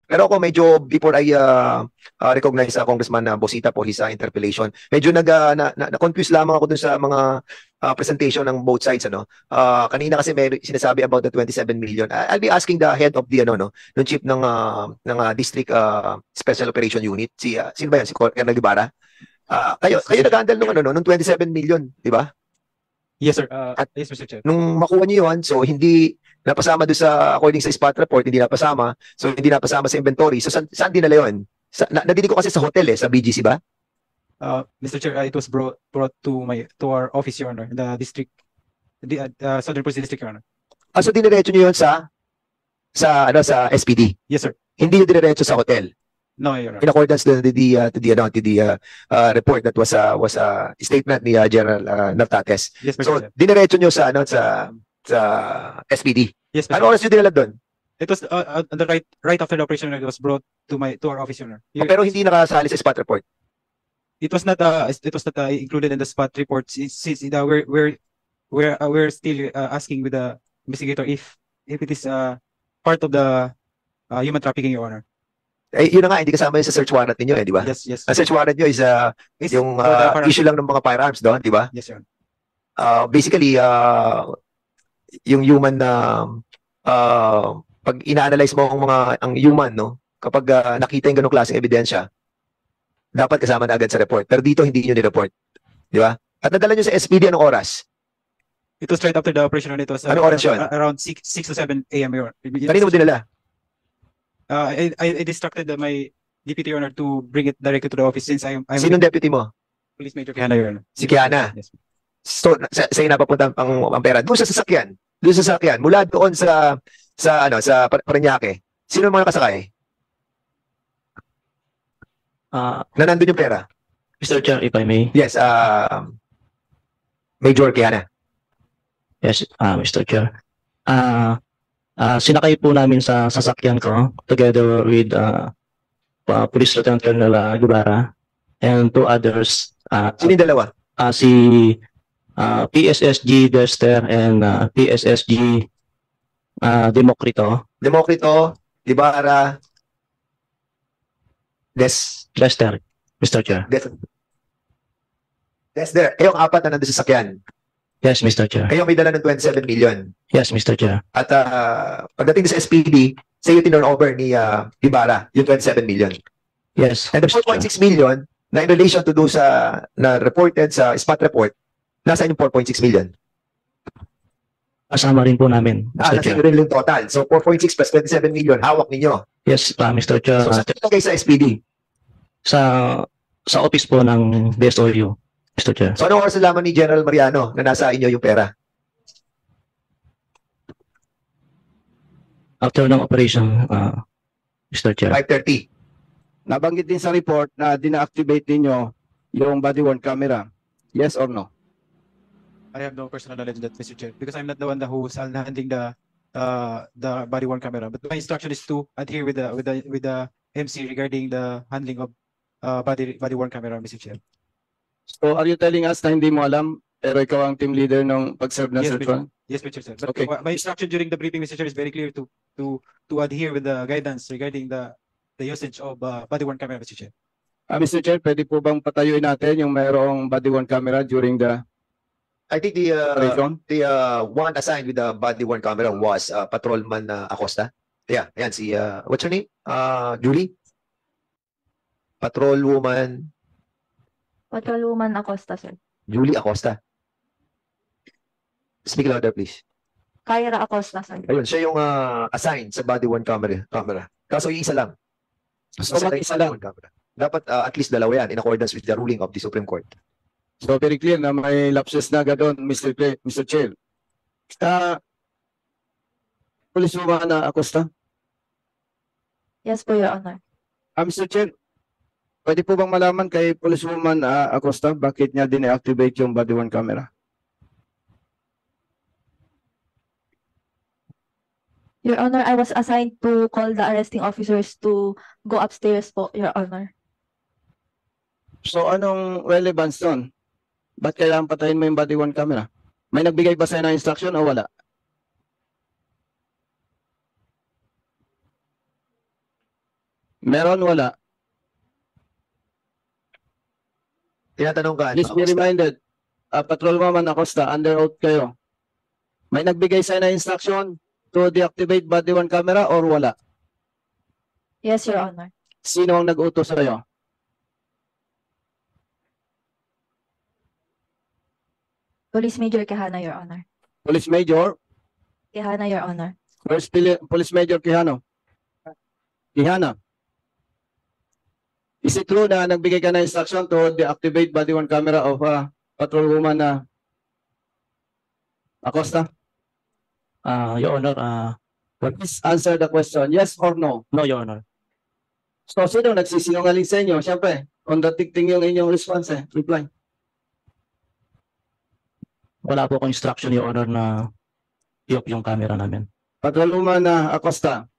Pero ako medyo before I recognize Congressman Bosita for his interpellation, medyo na-confuse lamang ako dun sa mga presentation ng both sides ano. Kanina kasi may sinasabi about the 27 million. I'll be asking the head of the ano no, ng chief ng district special operation unit sino ba yan si Colonel Guevara. Kayo nag-handle nung ano no, nung 27 million, di ba? Yes, sir. At Yes, Mr. Chair. nung makuha niyo yun, so hindi napasama doon sa according sa spot report, hindi napasama. So hindi napasama sa inventory. So saan dinala yun? Nadinig ko kasi sa hotel sa BGC ba? Mr. Chair, it was brought to our office, Your Honor, in the district, the Southern Police District, Your Honor. So diniretso niyo yun sa SPD. Yes, sir. Hindi yung diniretso sa hotel. No, Your Honor. In accordance to the report that was a statement ni General Navtates. Yes, Mr. So Chair. diniretso niyo sa SPD. Yes, Mr. Ano oras niyo dinala doon? It was on the right after the operation, it was brought to our office, Your Honor. Pero hindi nakasali sa spot report. It was not included in the spot report since we're still asking with the investigator if it is part of the human trafficking, Your Honor. Yun na nga, hindi kasama yun sa search warrant ninyo di ba? Yes, yes. Ang search warrant nyo is yung issue lang ng mga firearms doon, di ba? Yes, Your Honor. Basically, yung human na pag ina-analyze mo ang human, no? Kapag nakita yung ganong klaseng ebidensya, dapat kasama na agad sa report. Pero dito, hindi nyo ni-report. Di ba? At nadala nyo sa SPD anong oras? It was right after the operation, and it was Anong oras yun? around 6 to 7 a.m. Your Honor. Kanino mo dinala? I distracted my deputy, Your Honor, to bring it directly to the office since I'm Sinong deputy mo? Police Major Quijana, Your Honor. Si Quijana? Yes. So, sa'yo napapunta ang pera. Doon sa sasakyan. Mula doon sa Parañaque. Sino mga kasakay? Na nandun yung pera? Mr. Chair, if I may. Yes, Major Quijana. Yes, Mr. Chair. Sinakay po namin sa sasakyan ko together with Police Lieutenant Colonel Guevara and two others. Sino yung dalawa? Si PSSG Dester and PSSG Democrito. Democrito, Ibarra, Dester, Mr. Chair. Dester. Kayong apat na nandun sa sasakyan. Yes, Mr. Chair. Kayong may dala ng 27 million. Yes, Mr. Chair. At pagdating sa SPD, sa'yo tinurn over ni Ibarra yung 27 million. Yes. And the 4.6 million na in relation to do na reported sa spot report, nasaan yung 4.6 million? Kasama rin po namin, Mr. Chair. Nasa rin yung total. So 4.6 plus 27 million, hawak ninyo. Yes, Mr. Chair. So saan ilagay sa SPD? Sa office po ng DSOU, Mr. Chair. So anong oras nalaman ni General Mariano na nasa inyo yung pera? After ng operation, Mr. Chair. 5:30. Nabanggit din sa report na dina-activate ninyo yung body-worn camera. Yes or no? I have no personal knowledge of that, Mr. Chair, because I'm not the one who's handling the body-worn camera. But my instruction is to adhere with the MC regarding the handling of body-worn camera, Mr. Chair. So are you telling us na hindi mo alam pero ikaw ang team leader ng pag-serve ng Yes, search Mr. warrant? Yes, Mr. Chair. But Okay. my instruction during the briefing, Mr. Chair, is very clear to adhere with the guidance regarding the usage of body-worn camera, Mr. Chair. Mr. Chair, pwede po bang patayuin natin yung mayroong body-worn camera during the I think operation? the one assigned with the body-worn camera was Patrolman Acosta. Yeah, ayan si what's her name? Julie? Patrolwoman Patrolwoman Acosta, sir. Julie Acosta. Speak louder, please. Kyra Acosta, sir. Ayun, siya yung assigned sa body-worn camera. Kaso yung isa lang. So, Isa lang. Camera. Dapat at least dalawa yan in accordance with the ruling of the Supreme Court. So very clear na may lapses na agad Mr. Chair. Policewoman Acosta? Yes po, Your Honor. Mr. Chair, pwede po bang malaman kay Policewoman Acosta bakit niya din-activate yung body-worn camera? Your Honor, I was assigned to call the arresting officers to go upstairs po, Your Honor. So anong relevance nun? Ba't kailangan patayin mo yung body-worn camera? May nagbigay ba sa'yo ng instruction o wala? Meron, wala. Tinatanong ka, Please be reminded, Patrolwoman Acosta, under oath kayo. May nagbigay sa'yo na instruction to deactivate body worn camera or wala? Yes, Your Honor. Sino ang nag-utos sa'yo? Police Major Quijano, Your Honor. Police Major? Quijano, Your Honor. Where's Police Major Quijano? Quijano. Is it true na nagbigay ka na instruction to deactivate body worn camera of patrolwoman na Acosta? Your Honor, Please answer the question, yes or no? no, Your Honor. So, sino nagsisinungaling sa inyo? Siyempre, contradicting yung inyong response reply. Wala po akong instruction, Your Honor, na i-off yung camera namin. Patrolwoman na Acosta.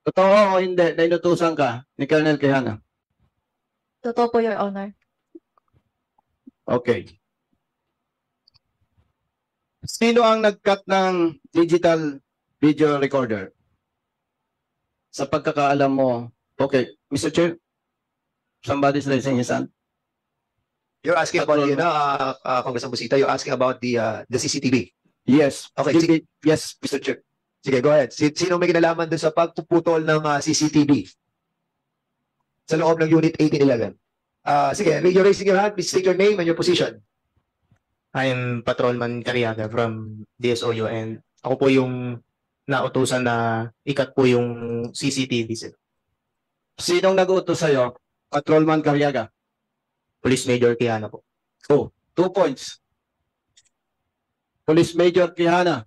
Totoo o hindi na inutusan ka ni Colonel Quijano? Totoo po, Your Honor. Okay. Sino ang nag-cut ng digital video recorder? Sa pagkakaalam mo, okay, Mr. Chair, somebody's raising his hand. You're asking about, Congressman Busita, you're asking about the CCTV. Yes. Okay, sige. Yes, Mr. Chair. Sige, go ahead. Sino may kinalaman dun sa pagpuputol ng CCTV sa loob ng Unit 1811? Sige, you're raising your hand. Please state your name and your position. I'm Patrolman Cariaga from DSOU and ako po yung nautusan na ikat po yung CCTV, sir. Sinong nag-utos sa'yo? Patrolman Cariaga. Police Major Quijano po. 2 points. Police Major Quijano.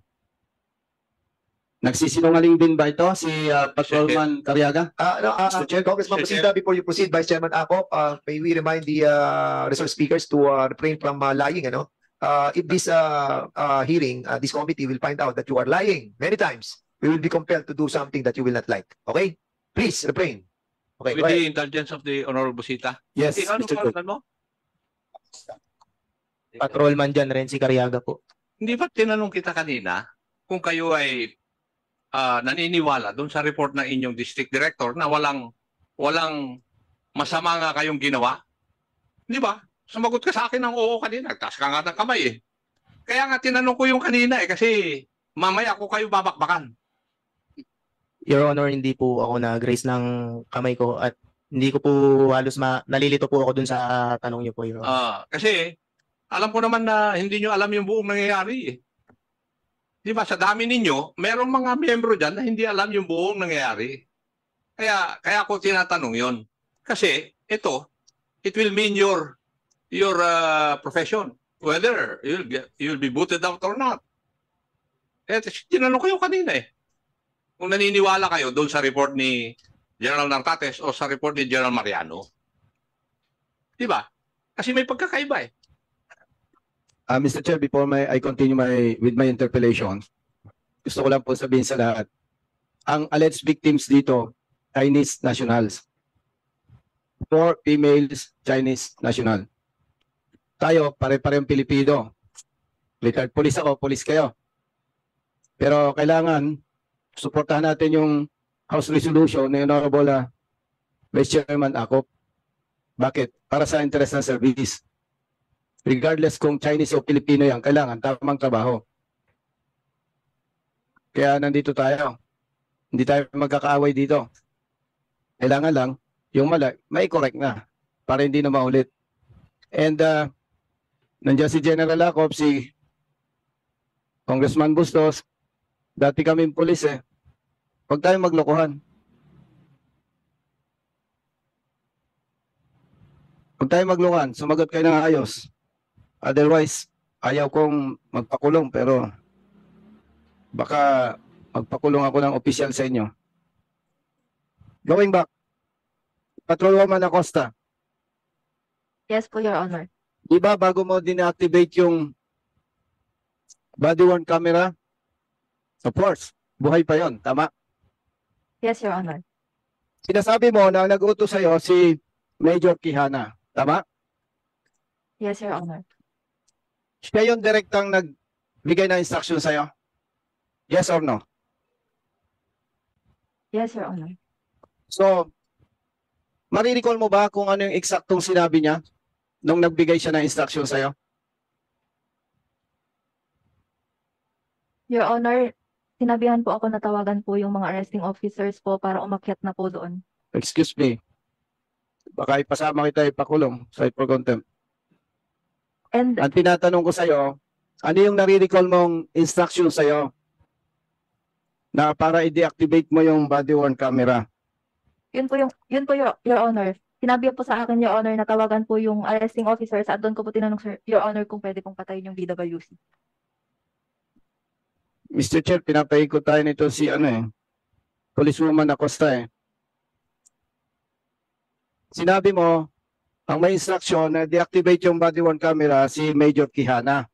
Nagsisinungaling din ba ito si Patrolman Cariaga? Mr. Chair, Congressman Busita, before you proceed, Vice Chairman Acop, may we remind the resource speakers to refrain from lying, if this hearing, this committee will find out that you are lying many times, we will be compelled to do something that you will not like. Okay? Please, refrain. Okay, go With ahead. the indulgence of the Honorable Busita. Yes, Ano Mr. Chair. pangalan mo? Patrolman dyan rin si Cariaga po. Hindi ba tinanong kita kanina kung kayo ay naniniwala doon sa report ng inyong district director na walang masama nga kayong ginawa? Di ba? Sumagot ka sa akin ng oo kanina. Nagtaas ka nga ng kamay eh. Kaya nga tinanong ko yung kanina kasi mamaya ako kayo babakbakan. Your Honor, hindi po ako nag-raise ng kamay ko at hindi ko po halos nalilito po ako dun sa tanong niyo po, Your Honor. Kasi alam ko naman na hindi nyo alam yung buong nangyayari eh. Di ba? Sa dami ninyo, merong mga miyembro dyan na hindi alam yung buong nangyayari. Kaya ako tinatanong yon. Kasi ito, it will mean your profession. Whether you'll be booted out or not. Tinanong ko yung kanina eh. Kung naniniwala kayo doon sa report ni General Narcates o sa report ni General Mariano. Di ba? Kasi may pagkakaiba eh. Mr. Chair, before I continue with my interpellation, gusto ko lang po sabihin sa lahat, ang alleged victims dito, Chinese nationals. 4 females, Chinese national. Tayo, pare-parehong Pilipino. Retired police ako, police kayo. Pero kailangan, suportahan natin yung House Resolution ni Honorable Vice Chairman Acop. Bakit? Para sa interest ng service. Regardless kung Chinese o Filipino yan, kailangan tamang trabaho. Kaya nandito tayo. Hindi tayo magkakaaway dito. Kailangan lang, yung mali, may correct na para hindi na maulit. And nandiyan si General Acop, si Congressman Bustos, dati kaming pulis eh. Huwag tayong maglokohan. Huwag tayong maglokohan. Sumagot kayo ng ayos. Otherwise, ayaw kong magpakulong pero baka magpakulong ako ng opisyal sa inyo. Going back, Patrolwoman Acosta, Yes po, Your Honor. di ba bago mo din-activate yung body-worn camera? Of course, buhay pa yon, tama? Yes, Your Honor. Sinasabi mo na nag-utos sa'yo si Major Quijana, tama? Yes, Your Honor. Siya yung direktang nagbigay ng instruction sa'yo? Yes or no? Yes, Your Honor. So, marirecall mo ba kung ano yung eksaktong sinabi niya nung nagbigay siya ng instruction sa'yo? Your Honor, sinabihan po ako na tawagan po yung mga arresting officers po para umakyat na po doon. Excuse me. Baka ipasama kita ipakulong sa for contempt. And Ang tinatanong ko sa'yo, ano yung nare-recall mong instruction sa'yo na para i-deactivate mo yung body worn camera? yun po Your Honor. Sinabi po sa akin, Your Honor, na tawagan po yung arresting officers at doon ko po tinanong, Sir, Your Honor, kung pwede pong patayin yung BWC. Mr. Chair, pinapaikot tayo nito si Policewoman Acosta eh. Sinabi mo, ang may instruction na deactivate yung body worn camera si Major Quijana.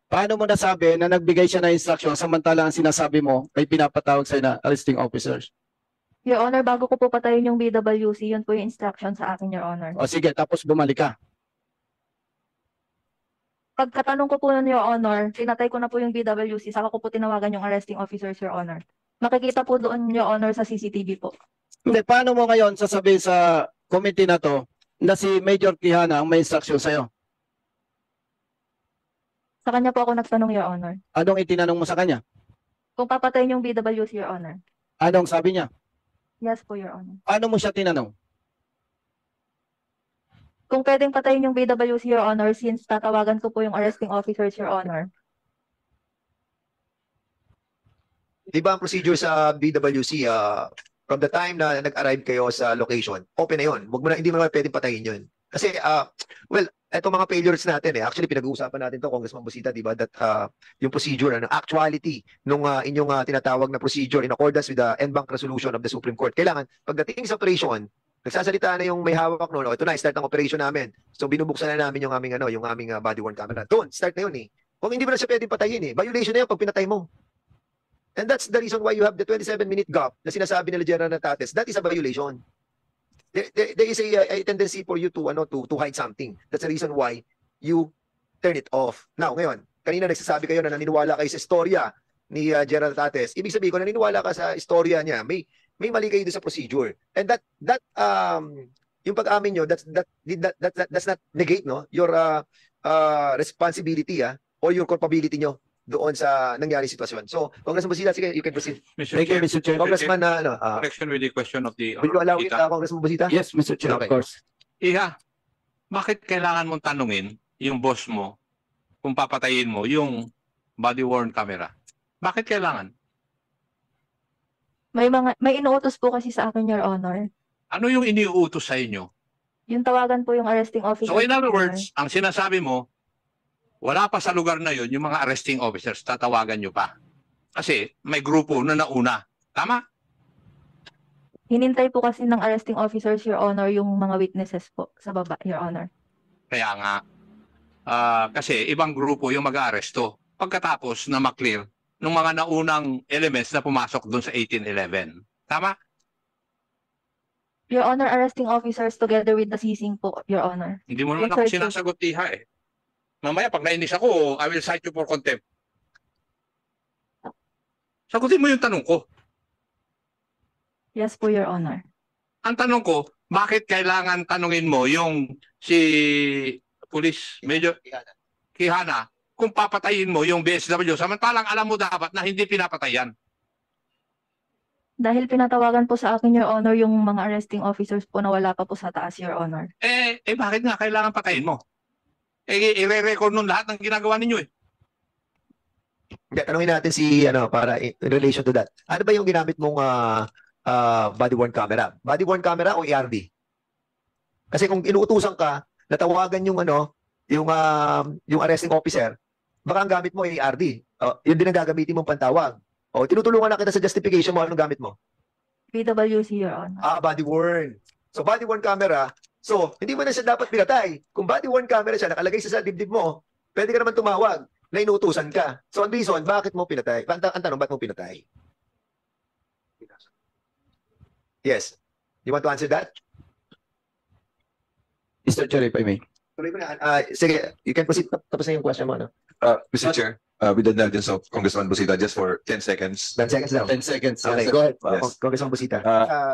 Paano mo nasabi na nagbigay siya ng instruction samantalang ang sinasabi mo ay pinapatawag sa'yo na arresting officers? Your Honor, bago ko po patayin yung BWC, yun po yung instruction sa akin, Your Honor. O sige, tapos bumalik ka. Pagkatanong ko po nun, Your Honor, tinatay ko na po yung BWC, saka ko po tinawagan yung arresting officers, Your Honor. Makikita po doon, Your Honor, sa CCTV po. Hindi, paano mo ngayon sasabihin sa committee na to na si Major Quijana ang may instruction sa'yo? Sa kanya po ako nagtanong, Your Honor. Anong itinanong mo sa kanya? Kung papatayin yung BWC, Your Honor. Anong sabi niya? Yes po, Your Honor. Paano mo siya tinanong? Kung pwedeng patayin yung BWC, Your Honor, since tatawagan ko po yung arresting officers, Your Honor. Di ba ang procedure sa BWC, from the time na nag-arrive kayo sa location, open na yun. Hindi mo naman pwedeng patayin yun. Kasi, well, eto mga failures natin actually pinag-uusapan natin to, Congressman Busita, di ba, that yung procedure, actuality nung inyong tinatawag na procedure in accordance with the en banc resolution of the Supreme Court. Kailangan, pagdating sa operation, nagsasalita na yung may hawak noon, ito na, start ang operation namin. So binubuksan na namin yung aming body worn camera. Doon, start na yun eh. Kung hindi mo na siya pwedeng patayin violation na yun pag pinatay mo. And that's the reason why you have the 27-minute gap na sinasabi nila General Natates. That is a violation. There is a tendency for you to hide something. That's the reason why you turn it off. Now, ngayon, kanina nagsasabi kayo na naniniwala kayo sa istorya ni General Natates. Ibig sabihin, kung naniniwala ka sa istorya niya, may mali kayo doon sa procedure. And yung pag-amin nyo, that's not negate your responsibility or your culpability nyo doon sa nangyari sitwasyon. So, Congressman Busita, sige, you can proceed. Thank you, Mr. Chair. Congressman, Correction with the question of the will you allow it, Busita. Congressman Busita? Yes, Mr. Chair, Okay. of course. Iha, bakit kailangan mong tanungin yung boss mo kung papatayin mo yung body worn camera? Bakit kailangan? May inuutos po kasi sa akin, Your Honor. Ano yung iniuutos sa inyo? Yung tawagan po yung arresting officers. So in other Your words, ang sinasabi mo, wala pa sa lugar na yun, yung mga arresting officers, tatawagan nyo pa. Kasi may grupo na nauna. Tama? Honor. Hinintay po kasi ng arresting officers, Your Honor, yung mga witnesses po sa baba, Your Honor. Kaya nga, kasi ibang grupo yung mag-aaresto pagkatapos na maklear ng mga naunang elements na pumasok doon sa 1811. Tama? Your Honor, arresting officers together with the seizing po, Your Honor. Hindi mo naman Yes, ako sir. sinasagot, Iha eh. Mamaya, pag nainis ako, I will cite you for contempt. Sagutin mo yung tanong ko. Yes po, Your Honor. Ang tanong ko, bakit kailangan tanungin mo yung si Police Major Quijana kung papatayin mo yung BSW samantalang alam mo dapat na hindi pinapatayan? Dahil pinatawagan po sa akin, Your Honor, yung mga arresting officers po na wala pa po sa taas, Your Honor. Bakit nga kailangan patayin mo? I-re-record nun lahat ng ginagawa ninyo eh. Hindi, tanungin natin para in relation to that. Ano ba yung ginamit mong body worn camera? Body worn camera o ERD? Kasi kung inuutusan ka, natawagan yung yung arresting officer, baka ang gamit mo ay ERD. Yun din ang gagamitin mong pantawag. Tinutulungan na kita sa justification mo, anong gamit mo? BWC, Your Honor. Body worn. So body worn camera, so hindi mo na siya dapat pinatay. Kung body worn camera siya, nakalagay sa dibdib mo, pwede ka naman tumawag na inuutusan ka. So ang reason, bakit mo pinatay? Ang tanong, bakit mo pinatay? Yes. You want to answer that? Mr. Chair, if I may. Tuloy ko na. Sige, you can proceed. Tapos na yung question mo, no? Mr. Chair, with the indulgence of Congressman Busita, just for 10 seconds. 10 seconds lang. 10 seconds. Okay, go ahead. Yes. Congressman Busita.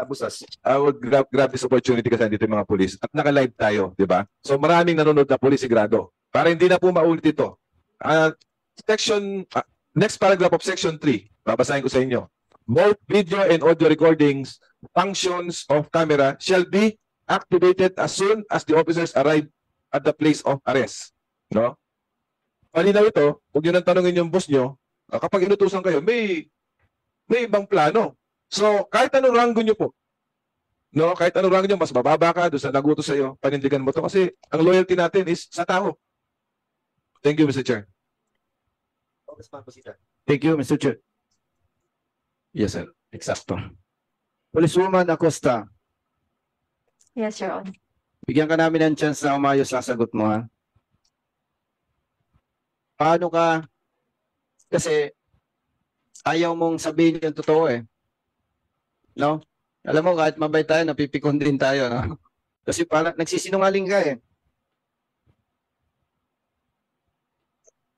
Bustos. I would grab this opportunity kasi nandito yung mga pulis at naka-live tayo, di ba? So maraming nanonood na pulis sigurado. Para hindi na po maulit ito. Next paragraph of section 3, babasahin ko sa inyo. Both video and audio recordings, functions of camera shall be activated as soon as the officers arrive at the place of arrest. No? Malinaw ito, huwag nyo nang tanongin yung boss nyo, kapag inutusan kayo, may ibang plano. So, kahit anong ranggo nyo po, no, kahit anong ranggo nyo, mas bababa ka doon sa nagutos sa iyo, panindigan mo to kasi ang loyalty natin is sa tao. Thank you, Mr. Chair. Congressman Busita. Thank you, Mr. Chair. Yes, sir. Eksakto. Policewoman Acosta, Yes, Your Honor. bigyan ka namin ng chance na umayos sa sagot mo, ha? Paano ka, kasi ayaw mong sabihin yung totoo eh. No? Alam mo, kahit mabay tayo, napipikon din tayo, no? Kasi parang nagsisinungaling ka eh.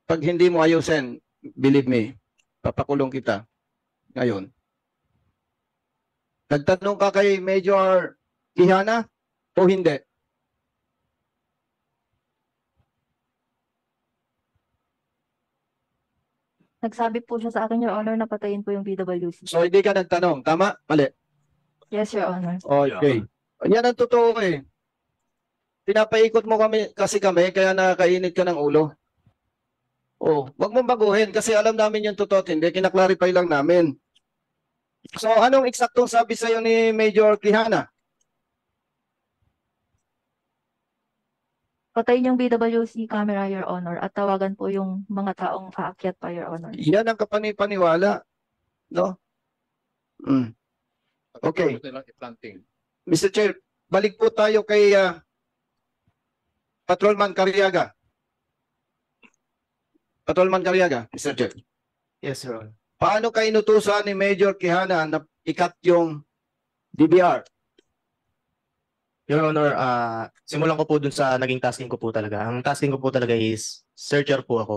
Pag hindi mo ayusin, believe me, papakulong kita. Ngayon. Nagtanong ka kay Major Quijana o hindi? Nagsabi po siya sa akin, Your Honor, na patayin po yung BWC. So hindi ka nagtanong. Tama? Mali? Yes, Your Honor. Okay. Yan ang totoo eh. Pinapaikot mo kami kaya nakakainit ka ng ulo. Oh, wag mong baguhin kasi alam namin yung totoo at hindi. Kinaklarify lang namin. So anong eksaktong sabi sa'yo ni Major Quijana? Patayin yung BWC camera, Your Honor, at tawagan po yung mga taong paakyat pa, Your Honor. Yan ang kapanipaniwala. No? Okay. Mr. Chair, balik po tayo kay Patrolman Cariaga. Patrolman Cariaga, Mr. Chair. Yes, Your Honor. Paano ka inutusan ni Major Quijana na ikat yung DBR? Your Honor, simulan ko po dun sa naging tasking ko po talaga. Ang tasking ko po talaga is searcher po ako.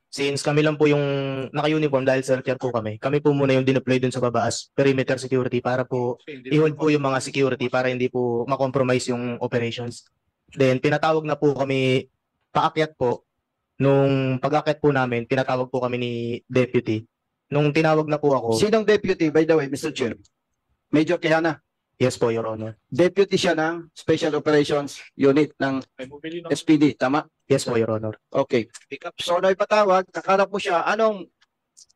Since kami lang po yung naka-uniform dahil searcher po kami po muna yung dineploy dun sa baba as perimeter security para po i-hold po yung mga security para hindi po makompromise yung operations. Then pinatawag na po kami paakyat po. Nung pag-akyat po namin, tinatawag po kami ni deputy. Nung tinawag na po ako, Sinong deputy, by the way, Mr. Chair? Major Quijana. yes po, Your Honor. Deputy siya ng Special Operations Unit ng SPD, tama? Yes po, Your Honor. Okay. So, na ipatawag, kakarap mo siya, anong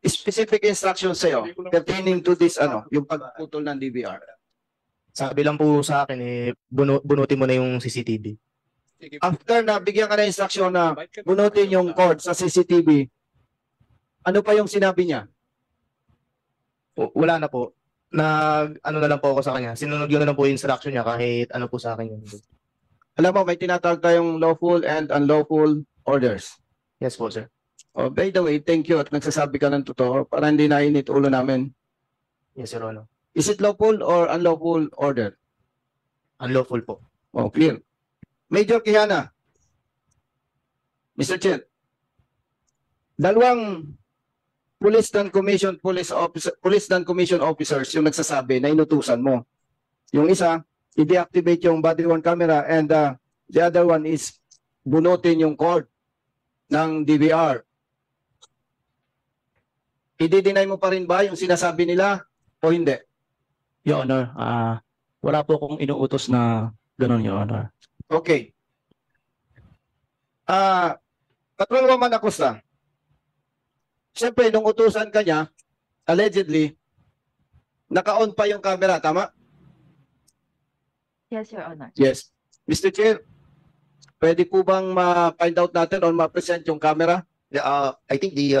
specific instruction sa'yo pertaining to this, yung pagputol ng DVR? Sabi lang po sa akin, bunutin mo na yung CCTV. After na bigyan ka na instruction na bunutin yung cord sa CCTV, ano pa yung sinabi niya? Wala na po. Ano na lang po ako sa kanya. Sinunod yun na lang po yung instruction niya kahit ano po sa akin yun. Alam mo, may tinatawag tayong lawful and unlawful orders. Yes po, sir. Oh, by the way, thank you at nagsasabi ka ng totoo para hindi nainit ulo namin. Yes, Your Honor. Is it lawful or unlawful order? Unlawful po. Oh, clear. Major Quijana, Mr. Chair, dalawang police non commission officers yung nagsasabi na inutusan mo. Yung isa, i-deactivate yung body worn camera and the other one is bunutin yung cord ng DVR. I-deny mo pa rin ba yung sinasabi nila o hindi? Your Honor, wala po akong inuutos na ganun, Your Honor. Okay. Patrolwoman Acosta, siyempre, nung utusan ka niya, allegedly, naka-on pa yung camera, tama? Yes, Your Honor. Yes. Mr. Chair, pwede po bang ma-find out natin or ma-present yung camera? I think the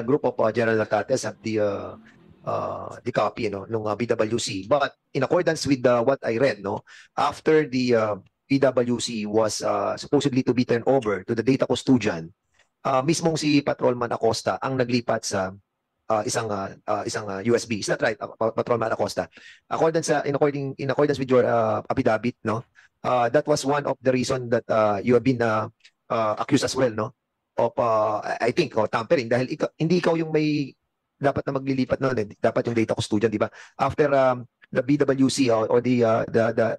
group of General Natates have the copy, nung BWC. But in accordance with what I read, after the BWC was supposedly to be turned over to the data custodian, mismong si Patrolman Acosta ang naglipat sa isang USB. Is that right, Patrolman Acosta? In accordance with your affidavit, that was one of the reason that you have been accused as well, I think, tampering dahil hindi ikaw yung may dapat na maglilipat noon, dapat yung data custodian, di ba? After the BWC or the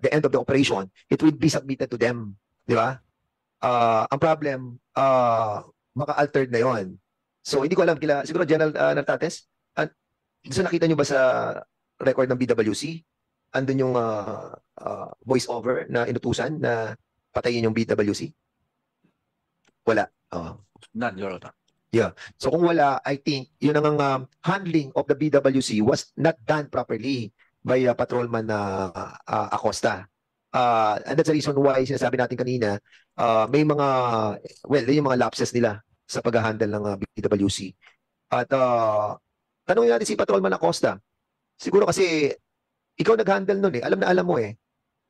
end of the operation, it will be submitted to them, di ba? Ang problem, baka altered na yon. So hindi ko alam siguro General Nartates, so nakita nyo ba sa record ng BWC? Andun yung voice over na inutusan na patayin yung BWC? Wala. None, Your Honor. So kung wala, I think yun ang handling of the BWC was not done properly by Patrolman Acosta. And that's the reason why sinasabi natin kanina, may mga, yung mga lapses nila sa pag-handle ng BWC. At tanongin natin si Patrolman Acosta. Siguro kasi ikaw nag-handle nun alam na alam mo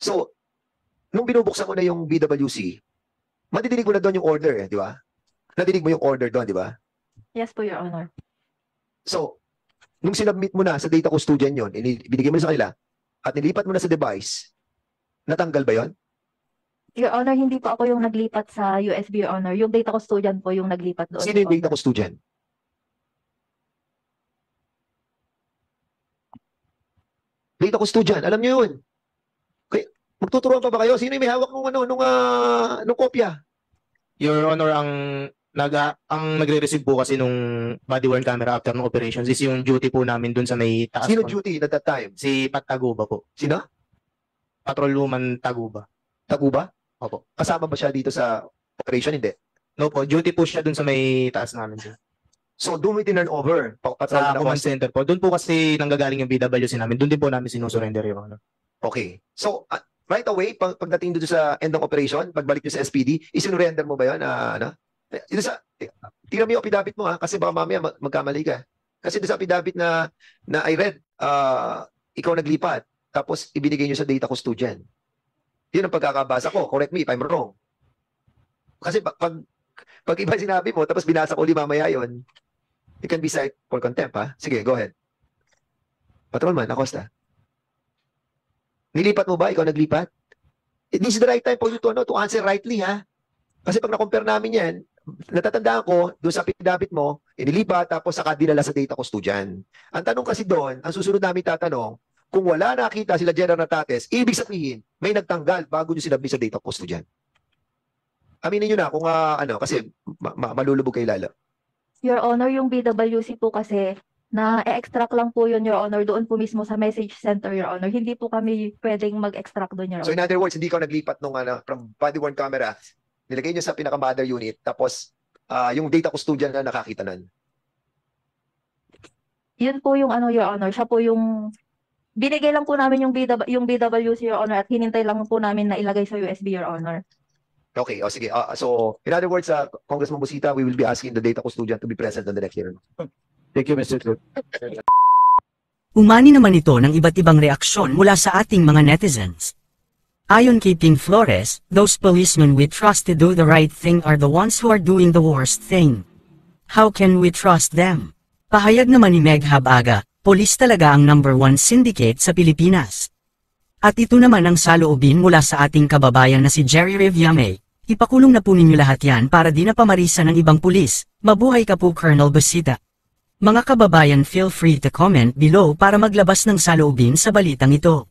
So, nung binubuksan ko na yung BWC, madidinig mo na doon yung order di ba? Nadinig mo yung order doon, di ba? Yes po, Your Honor. So, nung sinubmit mo na sa data custodian yun, binigay mo na sa kanila, at nilipat mo na sa device, natanggal ba yon? Your Honor, hindi po ako yung naglipat sa USB, Your Honor. Yung data custodian po yung naglipat doon. Sino yung data custodian? Data custodian, alam niyo yun. Magtuturuan pa ba kayo? Sino yung may hawak nung kopya? Your Honor, ang nagre-receive po kasi nung body worn camera after ng operations is yung duty po namin dun sa may taas. Sino po. duty at that time? Si Pat Taguba po. Sino? Patrolwoman Taguba. Taguba? Opo. Kasama ba siya dito sa operation? Hindi. No po, duty po siya dun sa may taas namin. Sir. So, doon mo tinurn over. Sa command center po. Doon po kasi nanggagaling yung BWC namin. Doon din po namin sinusurrender, Your Honor. Okay. So, right away, pagdating doon sa end ng operation, pagbalik nyo sa SPD, isinurrender mo ba yun? Tingnan mo yung affidavit mo kasi baka mamaya magkamali ka. Kasi doon sa affidavit na I read, ikaw naglipat, tapos ibinigay nyo sa data custodian. Yun ang pagkakabasa ko. Correct me if I'm wrong. Kasi pag iba sinabi mo, tapos binasa ko ulit mamaya yun, you can be cited for contempt, Sige, go ahead. Patrolman Acosta. Nilipat mo ba? Ikaw naglipat? This is the right time for you to answer rightly, Kasi pag na-compare namin yan, natatandaan ko, doon sa affidavit mo, inilipat, tapos saka dinala sa data custodian. Ang tanong kasi doon, ang susunod namin tatanong, kung wala nakita sila General Nartates, ibig sabihin, may nagtanggal bago nyo sinabit sa data custodian. Aminin nyo na kung kasi malulubog kayo lalo. Your Honor, yung BWC po kasi, na-extract lang po yun, Your Honor, doon po mismo sa message center, Your Honor. Hindi po kami pwedeng mag-extract doon, Your So in Honor. other words, hindi ka naglipat nung from body-worn camera, nilagay nyo sa pinaka-mother unit, tapos yung data custodian na nakakita nun. Yun po yung Your Honor, siya po yung binigay lang po namin yung BWC, Your Honor, at hinintay lang po namin na ilagay sa USB, Your Honor. Okay, sige. So in other words, Congressman Busita, we will be asking the data custodian to be present on the next hearing. Thank you, Mr. Chair. Umani naman ito ng iba't ibang reaksyon mula sa ating mga netizens. Ayon kay Ping Flores, those policemen we trust to do the right thing are the ones who are doing the worst thing. How can we trust them? Pahayag naman ni Meg Habaga, polis talaga ang #1 syndicate sa Pilipinas. At ito naman ang saloobin mula sa ating kababayan na si Jerry Reviame. Ipakulong na po ninyo lahat yan para di na pamarisa ng ibang pulis. Mabuhay ka po, Colonel Busita. Mga kababayan, feel free to comment below para maglabas ng saloobin sa balitang ito.